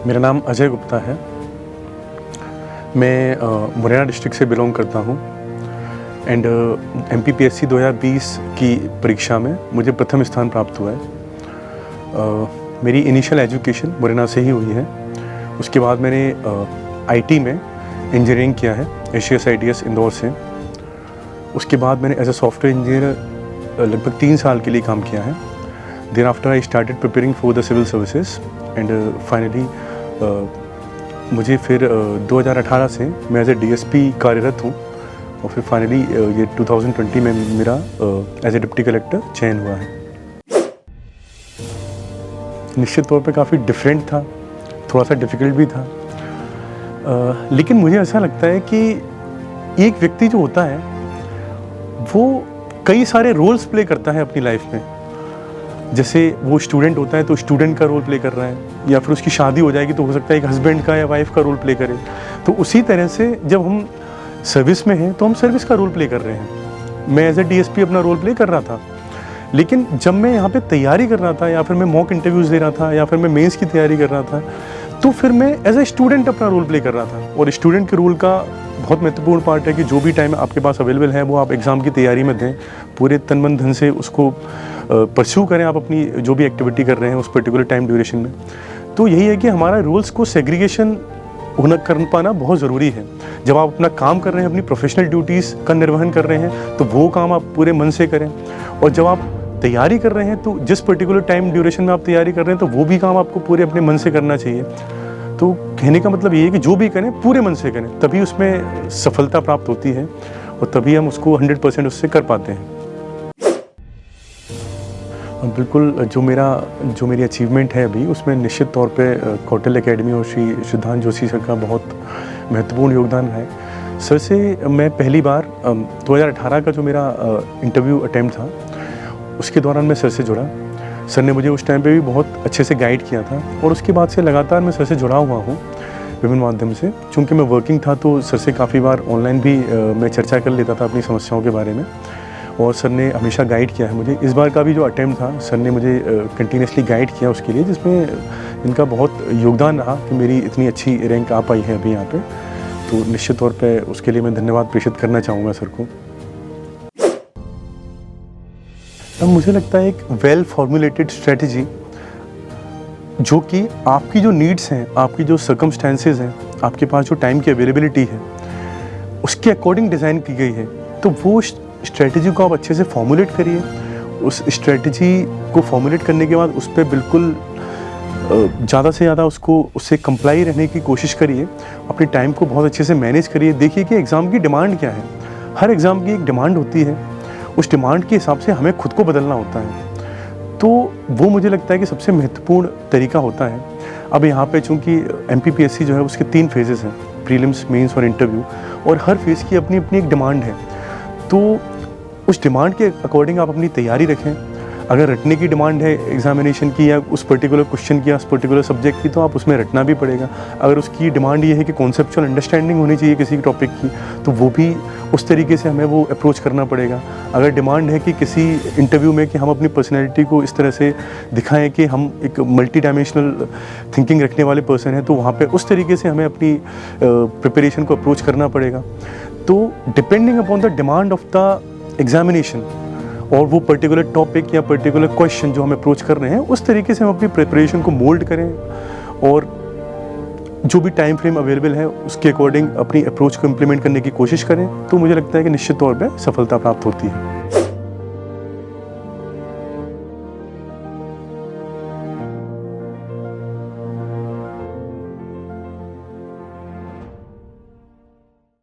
मेरा नाम अजय गुप्ता है। मैं मुरैना डिस्ट्रिक्ट से बिलोंग करता हूँ एंड MPPSC 2020 की परीक्षा में मुझे प्रथम स्थान प्राप्त हुआ है। मेरी इनिशियल एजुकेशन मुरैना से ही हुई है। उसके बाद मैंने IT में इंजीनियरिंग किया है ACS ITS इंदौर से। उसके बाद मैंने एज ए सॉफ्टवेयर इंजीनियर लगभग 3 साल के लिए काम किया है। Then after I started preparing for the civil services and finally मुझे फिर 2018 से मैं एज ए DSP कार्यरत हूँ और फिर फाइनली ये 2020 में मेरा एज ए डिप्टी कलेक्टर चयन हुआ है। निश्चित तौर पे काफ़ी डिफरेंट था, थोड़ा सा डिफ़िकल्ट भी था, लेकिन मुझे ऐसा लगता है कि एक व्यक्ति जो होता है वो कई सारे रोल्स प्ले करता है अपनी लाइफ में। जैसे वो स्टूडेंट होता है तो स्टूडेंट का रोल प्ले कर रहा है, या फिर उसकी शादी हो जाएगी तो हो सकता है एक हस्बैंड का या वाइफ का रोल प्ले करे। तो उसी तरह से जब हम सर्विस में हैं तो हम सर्विस का रोल प्ले कर रहे हैं। मैं एज ए DSP अपना रोल प्ले कर रहा था, लेकिन जब मैं यहाँ पे तैयारी कर रहा था या फिर मैं मॉक इंटरव्यूज़ दे रहा था या फिर मैं मेंस की तैयारी कर रहा था, तो फिर मैं एज ए स्टूडेंट अपना रोल प्ले कर रहा था। और स्टूडेंट के रोल का बहुत महत्वपूर्ण पार्ट है कि जो भी टाइम आपके पास अवेलेबल है वो आप एग्ज़ाम की तैयारी में दें, पूरे तन मन धन से उसको परस्यू करें आप अपनी जो भी एक्टिविटी कर रहे हैं उस पर्टिकुलर टाइम ड्यूरेशन में। तो यही है कि हमारा रोल्स को सेग्रीगेशन होना कर पाना बहुत ज़रूरी है। जब आप अपना काम कर रहे हैं, अपनी प्रोफेशनल ड्यूटीज़ का निर्वहन कर रहे हैं, तो वो काम आप पूरे मन से करें। और जब आप तैयारी कर रहे हैं तो जिस पर्टिकुलर टाइम ड्यूरेशन में आप तैयारी कर रहे हैं तो वो भी काम आपको पूरे अपने मन से करना चाहिए। तो कहने का मतलब ये है कि जो भी करें पूरे मन से करें, तभी उसमें सफलता प्राप्त होती है और तभी हम उसको 100% उससे कर पाते हैं। बिल्कुल, जो मेरी अचीवमेंट है अभी, उसमें निश्चित तौर पे कौटिल्य एकेडमी और श्री सिद्धांत जोशी सर का बहुत महत्वपूर्ण योगदान है। सर से मैं पहली बार 2018 का जो मेरा इंटरव्यू अटेम्प्ट था उसके दौरान मैं सर से जुड़ा। सर ने मुझे उस टाइम पे भी बहुत अच्छे से गाइड किया था और उसके बाद से लगातार मैं सर से जुड़ा हुआ हूँ विभिन्न माध्यम से। चूँकि मैं वर्किंग था तो सर से काफ़ी बार ऑनलाइन भी मैं चर्चा कर लेता था अपनी समस्याओं के बारे में, और सर ने हमेशा गाइड किया है मुझे। इस बार का भी जो अटेम्प्ट था सर ने मुझे कंटिन्यूसली गाइड किया उसके लिए, जिसमें इनका बहुत योगदान रहा कि मेरी इतनी अच्छी रैंक आ पाई है अभी यहाँ पे। तो निश्चित तौर पे उसके लिए मैं धन्यवाद प्रेषित करना चाहूँगा सर को। अब मुझे लगता है एक वेल फॉर्मुलेटेड स्ट्रेटजी जो कि आपकी जो नीड्स हैं, आपकी जो सर्कमस्टेंसेस हैं, आपके पास जो टाइम की अवेलेबिलिटी है उसके अकॉर्डिंग डिज़ाइन की गई है। तो वो स्ट्रेटजी को आप अच्छे से फॉर्मुलेट करिए। उस स्ट्रेटजी को फॉर्मुलेट करने के बाद उस पर बिल्कुल ज़्यादा से ज़्यादा उससे कंप्लाई रहने की कोशिश करिए। अपने टाइम को बहुत अच्छे से मैनेज करिए। देखिए कि एग्ज़ाम की डिमांड क्या है। हर एग्ज़ाम की एक डिमांड होती है, उस डिमांड के हिसाब से हमें खुद को बदलना होता है। तो वो मुझे लगता है कि सबसे महत्वपूर्ण तरीका होता है। अब यहाँ पे चूँकि MPPSC जो है उसके 3 फेजेस हैं, प्रीलिम्स, मेंस और इंटरव्यू, और हर फेज़ की अपनी अपनी एक डिमांड है। तो उस डिमांड के अकॉर्डिंग आप अपनी तैयारी रखें। अगर रटने की डिमांड है एग्जामिनेशन की या उस पर्टिकुलर क्वेश्चन की या उस पर्टिकुलर सब्जेक्ट की, तो आप उसमें रटना भी पड़ेगा। अगर उसकी डिमांड ये है कि कॉन्सेप्चुअल अंडरस्टैंडिंग होनी चाहिए किसी टॉपिक की, तो वो भी उस तरीके से हमें वो अप्रोच करना पड़ेगा। अगर डिमांड है कि किसी इंटरव्यू में कि हम अपनी पर्सनैलिटी को इस तरह से दिखाएं कि हम एक मल्टी डायमेंशनल थिंकिंग रखने वाले पर्सन हैं, तो वहाँ पे उस तरीके से हमें अपनी प्रिपरेशन को अप्रोच करना पड़ेगा। तो depending upon the demand of the examination और वो पर्टिकुलर टॉपिक या पर्टिकुलर क्वेश्चन जो हम अप्रोच कर रहे हैं, उस तरीके से हम अपनी प्रिपरेशन को मोल्ड करें और जो भी टाइम फ्रेम अवेलेबल है उसके अकॉर्डिंग अपनी अप्रोच को इम्प्लीमेंट करने की कोशिश करें। तो मुझे लगता है कि निश्चित तौर पे सफलता प्राप्त होती है।